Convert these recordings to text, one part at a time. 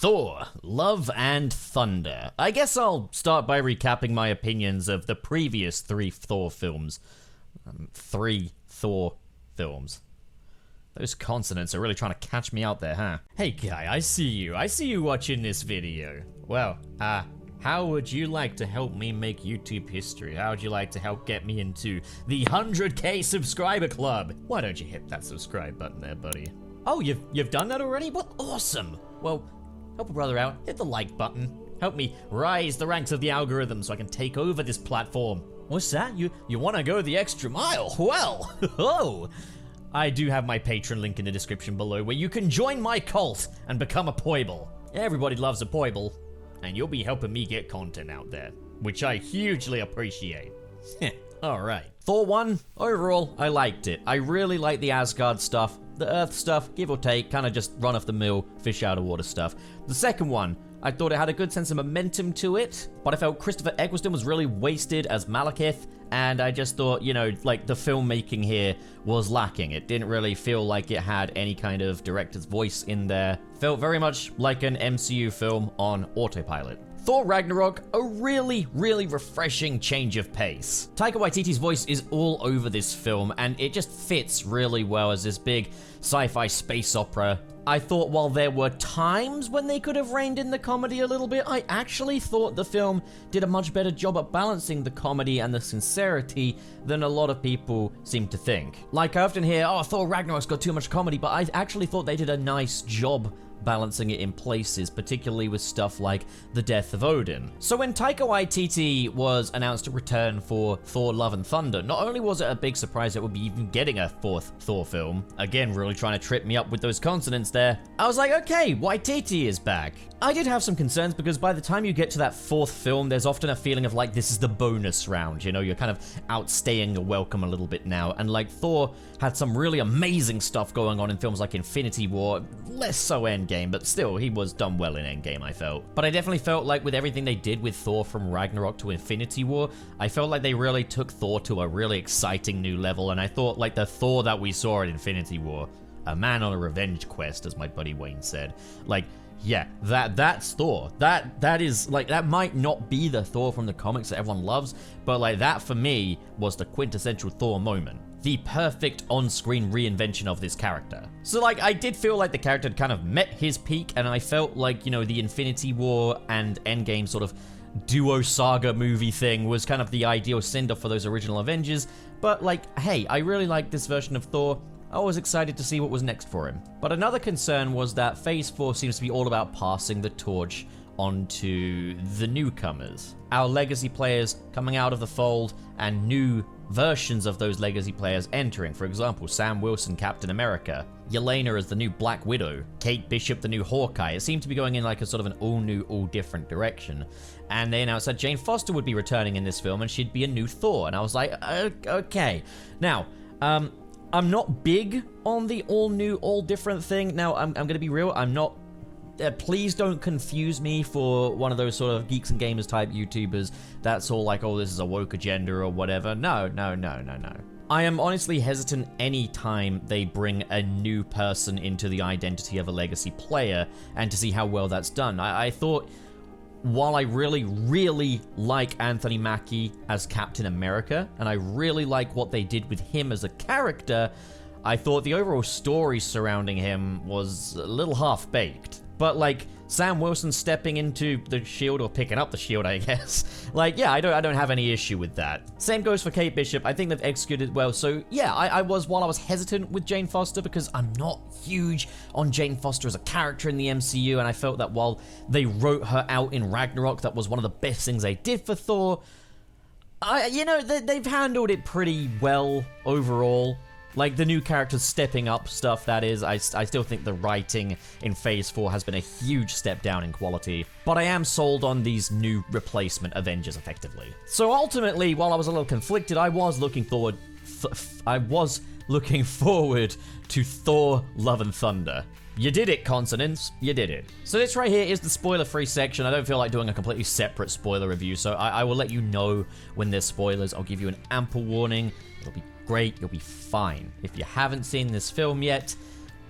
Thor, Love and Thunder. I guess I'll start by recapping my opinions of the previous 3 Thor films. 3 Thor films. Those consonants are really trying to catch me out there, huh? Hey guy, I see you. I see you watching this video. Well, how would you like to help me make YouTube history? How would you like to help get me into the 100K subscriber club? Why don't you hit that subscribe button there, buddy? Oh, you've done that already? Well, awesome. Well, help a brother out. Hit the like button. Help me rise the ranks of the algorithm so I can take over this platform. What's that? You want to go the extra mile? Well, oh. I do have my Patreon link in the description below where you can join my cult and become a poible. Everybody loves a poible, and you'll be helping me get content out there, which I hugely appreciate. Alright. Thor 1, overall, I liked it. I really liked the Asgard stuff. The Earth stuff, give or take, kind of just run-of-the-mill, fish out of water stuff. The second one, I thought it had a good sense of momentum to it, but I felt Christopher Eccleston was really wasted as Malekith, and I just thought, you know, like, the filmmaking here was lacking. It didn't really feel like it had any kind of director's voice in there. Felt very much like an MCU film on autopilot. Thor Ragnarok, a really, really refreshing change of pace. Taika Waititi's voice is all over this film, and it just fits really well as this big sci-fi space opera. I thought while there were times when they could have reined in the comedy a little bit, I actually thought the film did a much better job at balancing the comedy and the sincerity than a lot of people seem to think. Like, I often hear, oh, Thor Ragnarok's got too much comedy, but I actually thought they did a nice job balancing it in places, particularly with stuff like the death of Odin. So when Taika Waititi was announced to return for Thor Love and Thunder, not only was it a big surprise that we'll be even getting a 4th Thor film, again really trying to trip me up with those consonants there, I was like, okay, Waititi is back. I did have some concerns because by the time you get to that 4th film, there's often a feeling of like, this is the bonus round, you know, you're kind of outstaying your welcome a little bit now, and like Thor had some really amazing stuff going on in films like Infinity War, less so Endgame, but still, he was done well in Endgame, I felt. But I definitely felt like with everything they did with Thor from Ragnarok to Infinity War, I felt like they really took Thor to a really exciting new level, and I thought like the Thor that we saw in Infinity War, a man on a revenge quest, as my buddy Wayne said, like, yeah, that's Thor. That is, like, that might not be the Thor from the comics that everyone loves, but, like, that for me was the quintessential Thor moment. The perfect on-screen reinvention of this character. So, like, I did feel like the character had kind of met his peak, and I felt like, you know, the Infinity War and Endgame sort of duo saga movie thing was kind of the ideal send-off for those original Avengers, but, like, hey, I really like this version of Thor. I was excited to see what was next for him. But another concern was that Phase 4 seems to be all about passing the torch onto the newcomers. Our legacy players coming out of the fold and new versions of those legacy players entering. For example, Sam Wilson, Captain America, Yelena as the new Black Widow, Kate Bishop, the new Hawkeye. It seemed to be going in like a sort of an all-new, all-different direction. And they announced that Jane Foster would be returning in this film and she'd be a new Thor. And I was like, okay. Now, I'm not big on the all-new, all-different thing. Now, I'm going to be real, I'm not... please don't confuse me for one of those sort of geeks and gamers type YouTubers that's all like, oh, this is a woke agenda or whatever. No. I am honestly hesitant any time they bring a new person into the identity of a legacy player and to see how well that's done. I thought... while I really, really like Anthony Mackie as Captain America, and I really like what they did with him as a character, I thought the overall story surrounding him was a little half-baked. But, like, Sam Wilson stepping into the shield, or picking up the shield, I guess. Like, yeah, I don't have any issue with that. Same goes for Kate Bishop. I think they've executed well. So, yeah, while I was hesitant with Jane Foster, because I'm not huge on Jane Foster as a character in the MCU, and I felt that while they wrote her out in Ragnarok, that was one of the best things they did for Thor. You know, they've handled it pretty well overall. Like, the new characters stepping up stuff, that is, I still think the writing in Phase 4 has been a huge step down in quality. But I am sold on these new replacement Avengers, effectively. So ultimately, while I was a little conflicted, I was looking forward to Thor Love and Thunder. You did it, consonants. You did it. So this right here is the spoiler-free section. I don't feel like doing a completely separate spoiler review, so I will let you know when there's spoilers. I'll give you an ample warning. It'll be great. You'll be fine. If you haven't seen this film yet,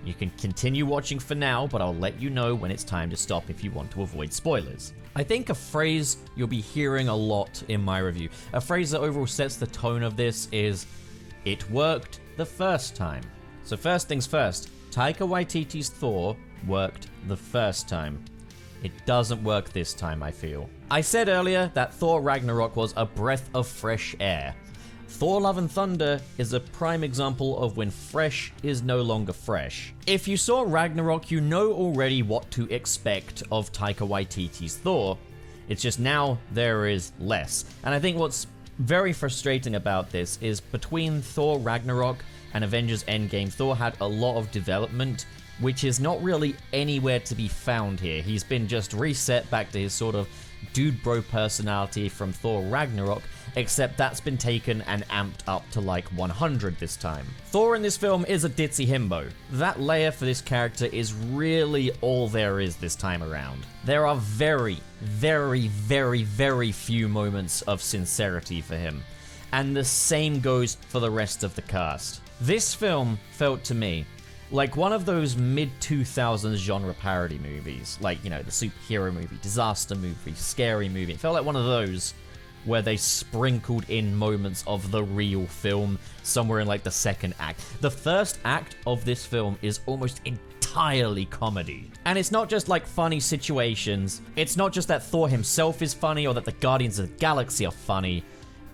You can continue watching for now, but I'll let you know when it's time to stop if you want to avoid spoilers. I think a phrase you'll be hearing a lot in my review, a phrase that overall sets the tone of this is, it worked the first time. So first things first, Taika Waititi's Thor worked the first time. It doesn't work this time, I feel. I said earlier that Thor Ragnarok was a breath of fresh air. Thor Love and Thunder is a prime example of when fresh is no longer fresh. If you saw Ragnarok, you know already what to expect of Taika Waititi's Thor. It's just now there is less. And I think what's very frustrating about this is between Thor Ragnarok and Avengers Endgame, Thor had a lot of development, which is not really anywhere to be found here. He's been just reset back to his sort of dude bro personality from Thor Ragnarok, except that's been taken and amped up to like 100 this time. Thor in this film is a ditzy himbo. That layer for this character is really all there is this time around. There are very, very, very, very few moments of sincerity for him, and the same goes for the rest of the cast. This film felt to me like one of those mid-2000s genre parody movies, like, you know, the superhero movie, disaster movie, scary movie. It felt like one of those where they sprinkled in moments of the real film somewhere in like the second act. The first act of this film is almost entirely comedy. And it's not just like funny situations. It's not just that Thor himself is funny or that the Guardians of the Galaxy are funny.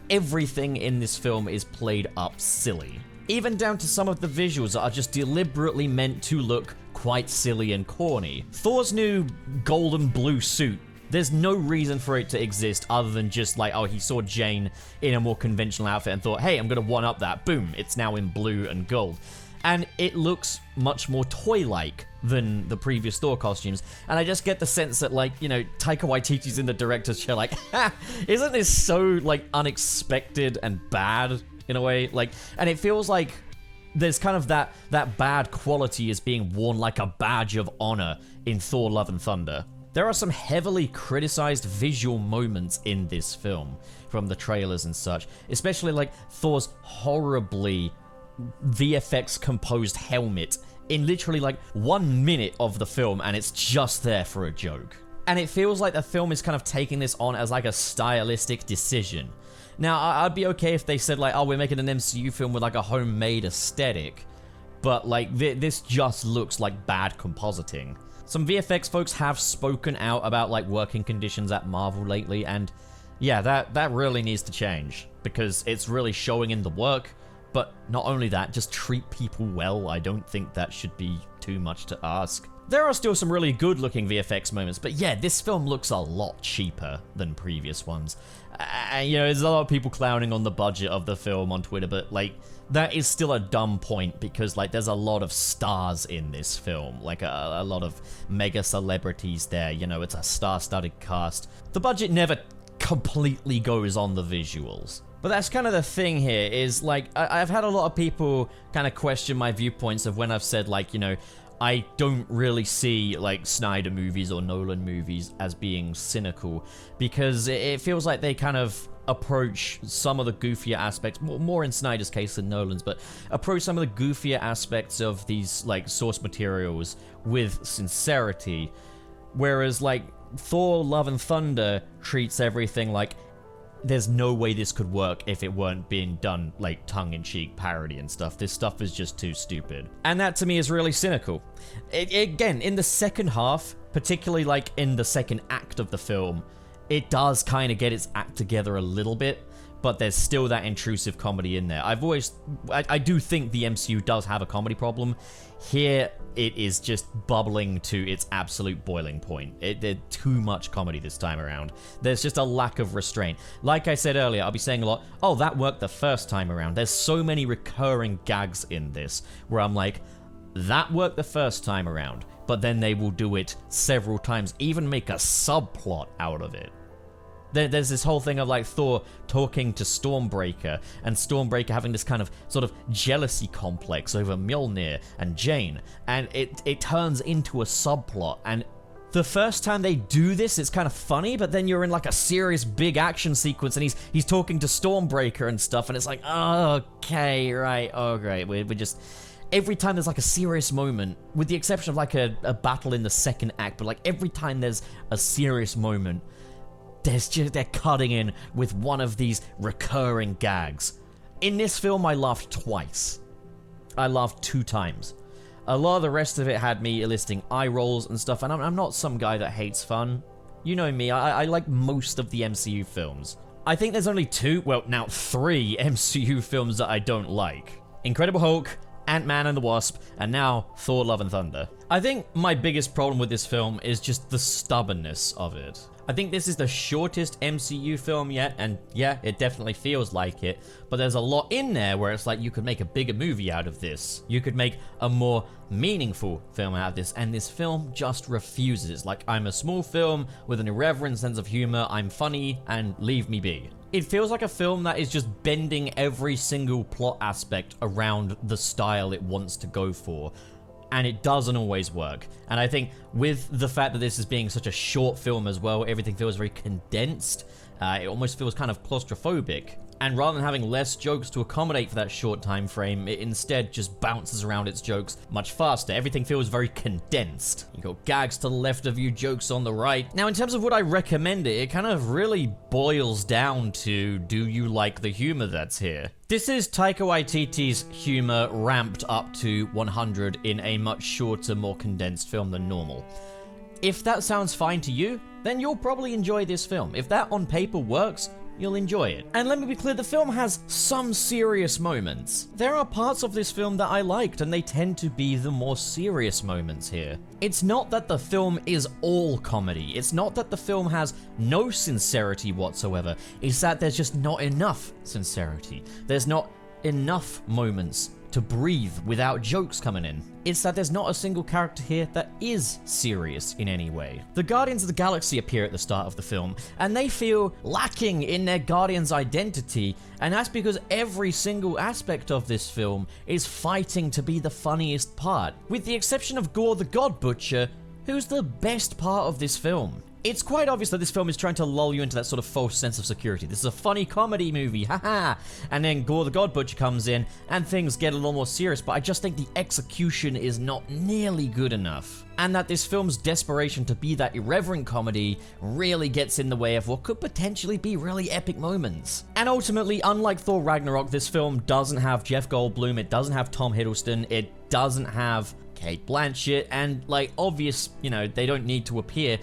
Everything in this film is played up silly. Even down to some of the visuals that are just deliberately meant to look quite silly and corny. Thor's new golden blue suit, there's no reason for it to exist other than just like, oh, he saw Jane in a more conventional outfit and thought, hey, I'm gonna one-up that. Boom, it's now in blue and gold. And it looks much more toy-like than the previous Thor costumes. And I just get the sense that, like, you know, Taika Waititi's in the director's chair like, ha, isn't this so, like, unexpected and bad? In a way, like, and it feels like there's kind of that bad quality is being worn like a badge of honor in Thor Love and Thunder. There are some heavily criticized visual moments in this film from the trailers and such, especially like Thor's horribly VFX composed helmet in literally like 1 minute of the film, and it's just there for a joke. And it feels like the film is kind of taking this on as like a stylistic decision. Now, I'd be okay if they said, like, oh, we're making an MCU film with, like, a homemade aesthetic. But, like, this just looks like bad compositing. Some VFX folks have spoken out about, like, working conditions at Marvel lately, and, yeah, that really needs to change. Because it's really showing in the work, but not only that, just treat people well. I don't think that should be too much to ask. There are still some really good-looking VFX moments, but yeah, this film looks a lot cheaper than previous ones. You know, there's a lot of people clowning on the budget of the film on Twitter, but, like, that is still a dumb point because, like, there's a lot of stars in this film. Like, a lot of mega celebrities there. You know, it's a star-studded cast. The budget never completely goes on the visuals. But that's kind of the thing here, is, like, I've had a lot of people kind of question my viewpoints of when I've said, like, you know, I don't really see, like, Snyder movies or Nolan movies as being cynical, because it feels like they kind of approach some of the goofier aspects, more in Snyder's case than Nolan's, but approach some of the goofier aspects of these, like, source materials with sincerity, whereas, like, Thor Love and Thunder treats everything like, there's no way this could work if it weren't being done like tongue-in-cheek parody and stuff. This stuff is just too stupid. And that to me is really cynical. Again, in the second half, particularly like in the second act of the film, it does kind of get its act together a little bit, but there's still that intrusive comedy in there. I do think the MCU does have a comedy problem. Here, it is just bubbling to its absolute boiling point. There's too much comedy this time around. There's just a lack of restraint. Like I said earlier, I'll be saying a lot, oh, that worked the first time around. There's so many recurring gags in this where I'm like, that worked the first time around, but then they will do it several times, even make a subplot out of it. There's this whole thing of like Thor talking to Stormbreaker, and Stormbreaker having this kind of sort of jealousy complex over Mjolnir and Jane, and it turns into a subplot. And the first time they do this, it's kind of funny, but then you're in like a serious big action sequence, and he's talking to Stormbreaker and stuff, and it's like, oh, okay, right, oh great, we're just. every time there's like a serious moment, with the exception of like a battle in the second act, but like every time there's a serious moment, they're cutting in with one of these recurring gags. In this film, I laughed twice. I laughed 2 times. A lot of the rest of it had me eliciting eye rolls and stuff, and I'm not some guy that hates fun. You know me, I like most of the MCU films. I think there's only 3 MCU films that I don't like. Incredible Hulk, Ant-Man and the Wasp, and now Thor Love and Thunder. I think my biggest problem with this film is just the stubbornness of it. I think this is the shortest MCU film yet, and yeah, it definitely feels like it, but there's a lot in there where it's like you could make a bigger movie out of this. You could make a more meaningful film out of this, and this film just refuses. Like, I'm a small film with an irreverent sense of humor, I'm funny, and leave me be. It feels like a film that is just bending every single plot aspect around the style it wants to go for. And it doesn't always work. And I think with the fact that this is being such a short film as well, everything feels very condensed. It almost feels kind of claustrophobic. And rather than having less jokes to accommodate for that short time frame, it instead just bounces around its jokes much faster. Everything feels very condensed. You got gags to the left of you, jokes on the right. Now, in terms of what I recommend it kind of really boils down to, do you like the humor that's here? This is Taika Waititi's humor ramped up to 100 in a much shorter, more condensed film than normal. If that sounds fine to you, then you'll probably enjoy this film. If that on paper works, you'll enjoy it. And let me be clear, the film has some serious moments. There are parts of this film that I liked, and they tend to be the more serious moments here. It's not that the film is all comedy. It's not that the film has no sincerity whatsoever. It's that there's just not enough sincerity. There's not enough moments to breathe without jokes coming in. It's that there's not a single character here that is serious in any way. The Guardians of the Galaxy appear at the start of the film, and they feel lacking in their Guardians' identity, and that's because every single aspect of this film is fighting to be the funniest part, with the exception of Gorr the God Butcher, who's the best part of this film. It's quite obvious that this film is trying to lull you into that sort of false sense of security. This is a funny comedy movie, haha! And then Gorr the God Butcher comes in, and things get a little more serious, but I just think the execution is not nearly good enough. And that this film's desperation to be that irreverent comedy really gets in the way of what could potentially be really epic moments. And ultimately, unlike Thor Ragnarok, this film doesn't have Jeff Goldblum, it doesn't have Tom Hiddleston, it doesn't have Cate Blanchett, and like, obvious, they don't need to appear,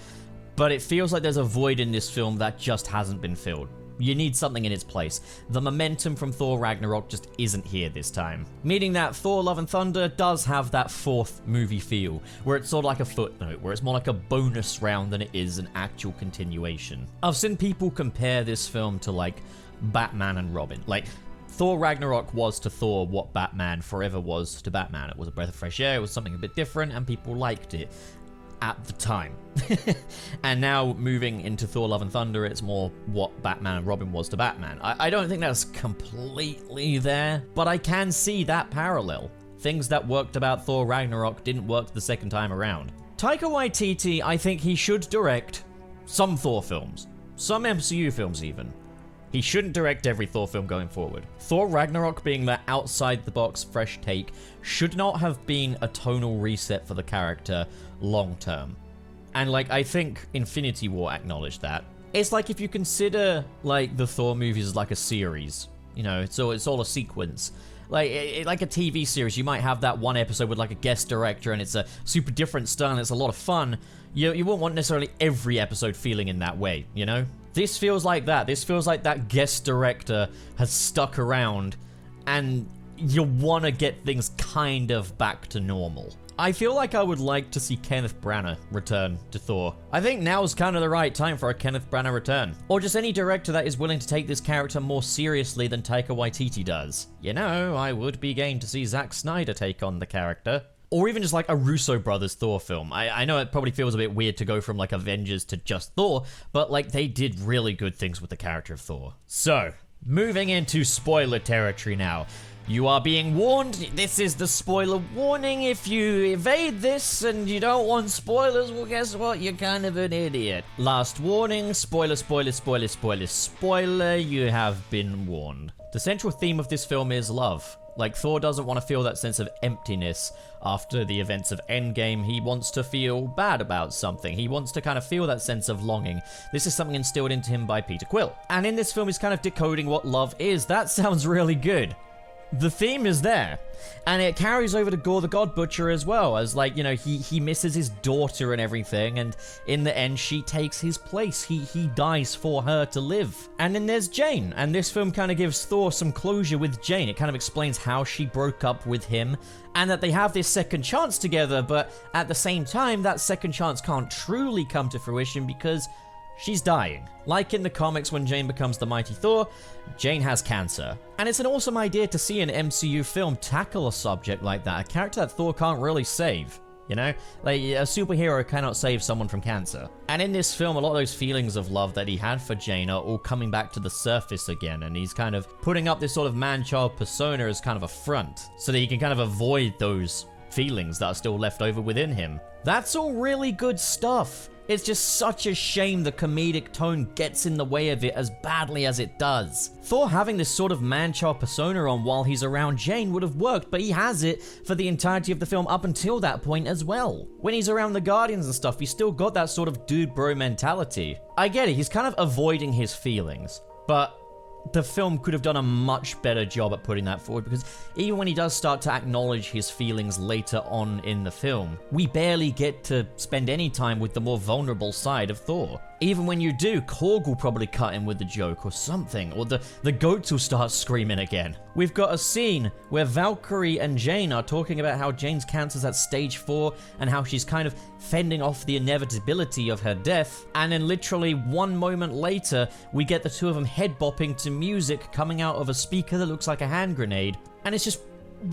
but it feels like there's a void in this film that just hasn't been filled. You need something in its place. The momentum from Thor Ragnarok just isn't here this time. Meaning that Thor Love and Thunder does have that 4th movie feel, where it's sort of like a footnote, where it's more like a bonus round than it is an actual continuation. I've seen people compare this film to like Batman and Robin. Like, Thor Ragnarok was to Thor what Batman Forever was to Batman. It was a breath of fresh air, it was something a bit different, and people liked it at the time. And now moving into Thor Love and Thunder, it's more what Batman and Robin was to Batman. I don't think that's completely there, but I can see that parallel. Things that worked about Thor Ragnarok didn't work the second time around. Taika Waititi, I think he should direct some Thor films. Some MCU films even. He shouldn't direct every Thor film going forward. Thor Ragnarok being that outside-the-box fresh take should not have been a tonal reset for the character long term. And like, I think Infinity War acknowledged that. It's like if you consider like the Thor movies as like a series, so it's all a sequence. Like a TV series, you might have that one episode with like a guest director and it's a super different style and it's a lot of fun. You won't want necessarily every episode feeling in that way, This feels like that. This feels like that guest director has stuck around and you want to get things kind of back to normal. I feel like I would like to see Kenneth Branagh return to Thor. I think now's kind of the right time for a Kenneth Branagh return. Or just any director that is willing to take this character more seriously than Taika Waititi does. I would be game to see Zack Snyder take on the character. Or even just like a Russo brothers Thor film. I know it probably feels a bit weird to go from like Avengers to just Thor, but like they did really good things with the character of Thor. So, moving into spoiler territory now. You are being warned, this is the spoiler warning. If you evade this and you don't want spoilers, well guess what, you're kind of an idiot. Last warning, spoiler, spoiler, spoiler, spoiler, spoiler, you have been warned. The central theme of this film is love. Like, Thor doesn't want to feel that sense of emptiness after the events of Endgame. He wants to feel bad about something. He wants to kind of feel that sense of longing. This is something instilled into him by Peter Quill. And in this film, he's kind of decoding what love is. That sounds really good. The theme is there, and it carries over to Gorr the God Butcher as well, as like, you know, he misses his daughter and everything, and in the end she takes his place. He dies for her to live. And then there's Jane, and this film kind of gives Thor some closure with Jane. It kind of explains how she broke up with him, and that they have this second chance together, but at the same time, that second chance can't truly come to fruition because she's dying. Like in the comics, when Jane becomes the Mighty Thor, Jane has cancer. And it's an awesome idea to see an MCU film tackle a subject like that, a character that Thor can't really save. You know? Like, a superhero cannot save someone from cancer. And in this film, a lot of those feelings of love that he had for Jane are all coming back to the surface again, and he's kind of putting up this sort of man-child persona as kind of a front, so that he can kind of avoid those feelings that are still left over within him. That's all really good stuff. It's just such a shame the comedic tone gets in the way of it as badly as it does. Thor having this sort of man-child persona on while he's around Jane would have worked, but he has it for the entirety of the film up until that point as well. When he's around the Guardians and stuff, he's still got that sort of dude bro mentality. I get it, he's kind of avoiding his feelings, but the film could have done a much better job at putting that forward, because even when he does start to acknowledge his feelings later on in the film, we barely get to spend any time with the more vulnerable side of Thor. Even when you do, Korg will probably cut him with the joke or something, or the goats will start screaming again. We've got a scene where Valkyrie and Jane are talking about how Jane's cancer's at stage 4 and how she's kind of fending off the inevitability of her death, and then literally one moment later, we get the two of them head bopping to music coming out of a speaker that looks like a hand grenade, and it's just,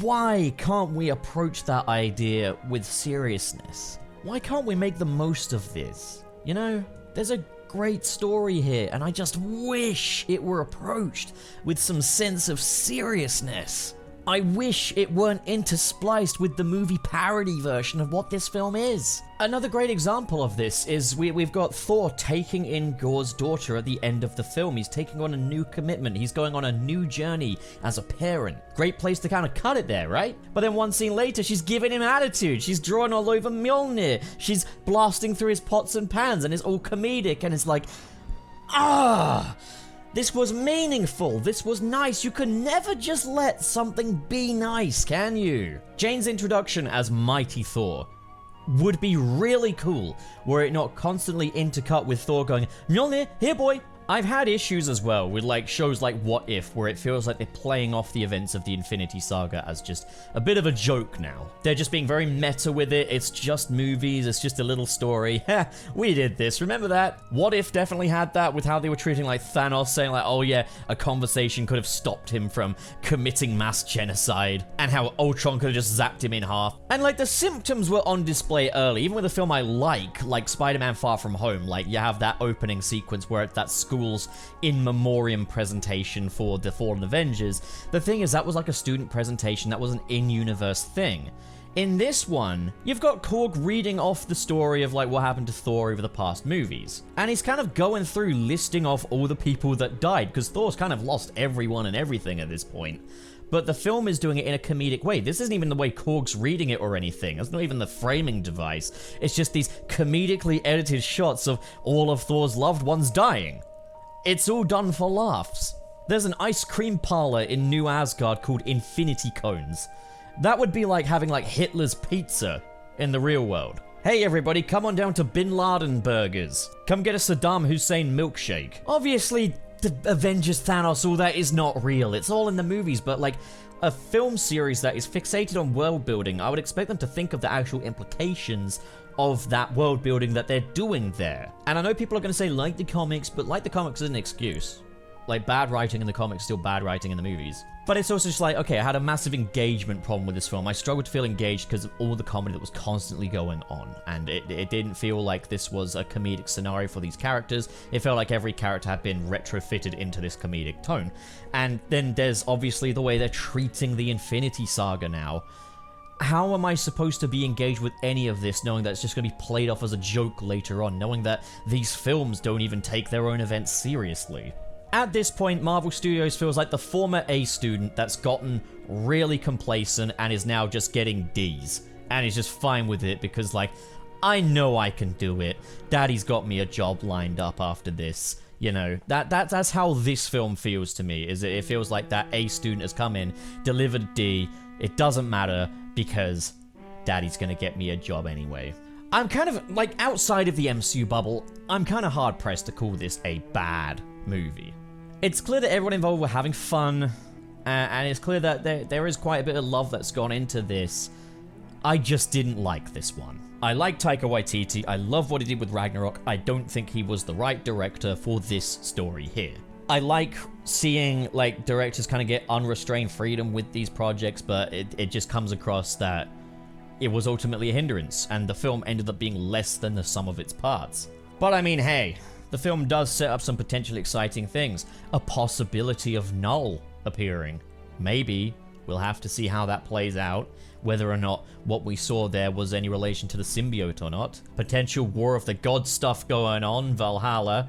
why can't we approach that idea with seriousness? Why can't we make the most of this? You know? There's a great story here, and I just wish it were approached with some sense of seriousness. I wish it weren't interspliced with the movie parody version of what this film is. Another great example of this is we've got Thor taking in Gorr's daughter at the end of the film. He's taking on a new commitment. He's going on a new journey as a parent. Great place to kind of cut it there, right? But then one scene later, she's giving him attitude. She's drawing all over Mjolnir. She's blasting through his pots and pans, and it's all comedic, and it's like, this was meaningful, this was nice. You can never just let something be nice, can you? Jane's introduction as Mighty Thor would be really cool were it not constantly intercut with Thor going, Mjolnir, here boy. I've had issues as well with like shows like What If, where it feels like they're playing off the events of the Infinity Saga as just a bit of a joke now. They're just being very meta with it. It's just movies, it's just a little story. We did this, remember that? What If definitely had that with how they were treating like Thanos, saying like, oh yeah, a conversation could have stopped him from committing mass genocide, and how Ultron could have just zapped him in half. And like the symptoms were on display early, even with a film I like Spider-Man Far From Home. Like you have that opening sequence where it's that school's in memoriam presentation for the Fallen Avengers. The thing is, that was like a student presentation, that was an in-universe thing. In this one, you've got Korg reading off the story of like what happened to Thor over the past movies. And he's kind of going through listing off all the people that died, because Thor's kind of lost everyone and everything at this point. But the film is doing it in a comedic way. This isn't even the way Korg's reading it or anything. It's not even the framing device. It's just these comedically edited shots of all of Thor's loved ones dying. It's all done for laughs. There's an ice cream parlor in New Asgard called Infinity Cones. That would be like having like Hitler's pizza in the real world. Hey everybody, come on down to Bin Laden Burgers. Come get a Saddam Hussein milkshake. Obviously, the Avengers, Thanos, all that is not real. It's all in the movies, but like a film series that is fixated on world building, I would expect them to think of the actual implications of that world building that they're doing there. And I know people are going to say like the comics, but like the comics is an excuse. Like bad writing in the comics, still bad writing in the movies. But it's also just like, okay, I had a massive engagement problem with this film. I struggled to feel engaged because of all the comedy that was constantly going on. And it didn't feel like this was a comedic scenario for these characters. It felt like every character had been retrofitted into this comedic tone. And then there's obviously the way they're treating the Infinity Saga now. How am I supposed to be engaged with any of this, knowing that it's just going to be played off as a joke later on, knowing that these films don't even take their own events seriously? At this point, Marvel Studios feels like the former A student that's gotten really complacent and is now just getting D's. And is just fine with it because, like, I know I can do it. Daddy's got me a job lined up after this. You know, that's how this film feels to me, is it feels like that A student has come in, delivered a D, it doesn't matter because Daddy's gonna get me a job anyway. I'm kind of, like, outside of the MCU bubble, I'm kind of hard-pressed to call this a bad movie. It's clear that everyone involved were having fun, and it's clear that there is quite a bit of love that's gone into this. I just didn't like this one. I like Taika Waititi, I love what he did with Ragnarok, I don't think he was the right director for this story here. I like seeing, like, directors kind of get unrestrained freedom with these projects, but it just comes across that it was ultimately a hindrance, and the film ended up being less than the sum of its parts. But I mean, hey, the film does set up some potentially exciting things. A possibility of Null appearing. Maybe. We'll have to see how that plays out. Whether or not what we saw there was any relation to the symbiote or not. Potential War of the Gods stuff going on, Valhalla.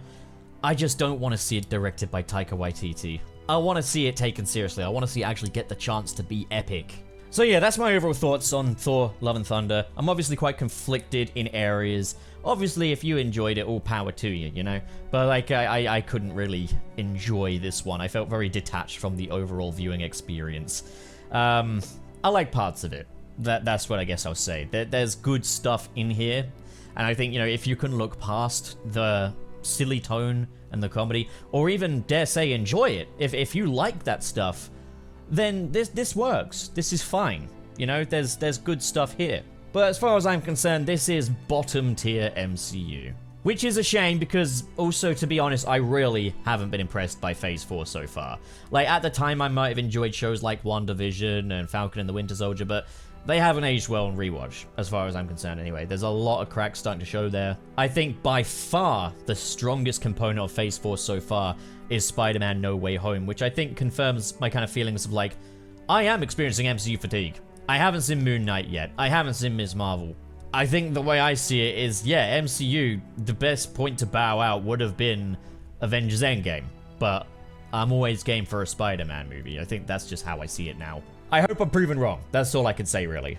I just don't want to see it directed by Taika Waititi. I want to see it taken seriously. I want to see it actually get the chance to be epic. So yeah, that's my overall thoughts on Thor: Love and Thunder. I'm obviously quite conflicted in areas. Obviously, if you enjoyed it, all power to you, you know? But, like, I couldn't really enjoy this one. I felt very detached from the overall viewing experience. I like parts of it. That's what I guess I'll say. There's good stuff in here. And I think, you know, if you can look past the silly tone and the comedy, or even, dare say, enjoy it, if you like that stuff, then this works. This is fine. You know, there's good stuff here. But as far as I'm concerned, this is bottom tier MCU. Which is a shame because, also, to be honest, I really haven't been impressed by Phase 4 so far. Like, at the time, I might have enjoyed shows like WandaVision and Falcon and the Winter Soldier, but they haven't aged well in rewatch, as far as I'm concerned anyway. There's a lot of cracks starting to show there. I think by far the strongest component of Phase 4 so far is Spider-Man No Way Home, which I think confirms my kind of feelings of, like, I am experiencing MCU fatigue. I haven't seen Moon Knight yet. I haven't seen Ms. Marvel. I think the way I see it is, yeah, MCU, the best point to bow out would have been Avengers Endgame. But I'm always game for a Spider-Man movie. I think that's just how I see it now. I hope I'm proven wrong. That's all I can say, really.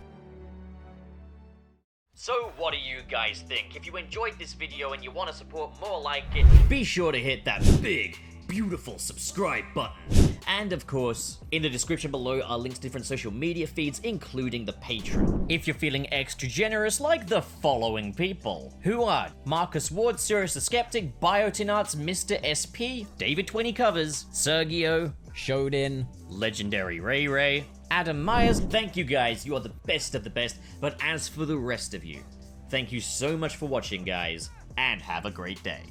So what do you guys think? If you enjoyed this video and you want to support more like it, be sure to hit that big, beautiful subscribe button. And of course, in the description below are links to different social media feeds, including the Patreon. If you're feeling extra generous, like the following people, who are Marcus Ward, Sirius the Skeptic, Biotinarts, Mr. SP, David 20 Covers, Sergio, Shodin, Legendary Ray Ray, Adam Myers. Thank you guys, you are the best of the best. But as for the rest of you, thank you so much for watching, guys, and have a great day.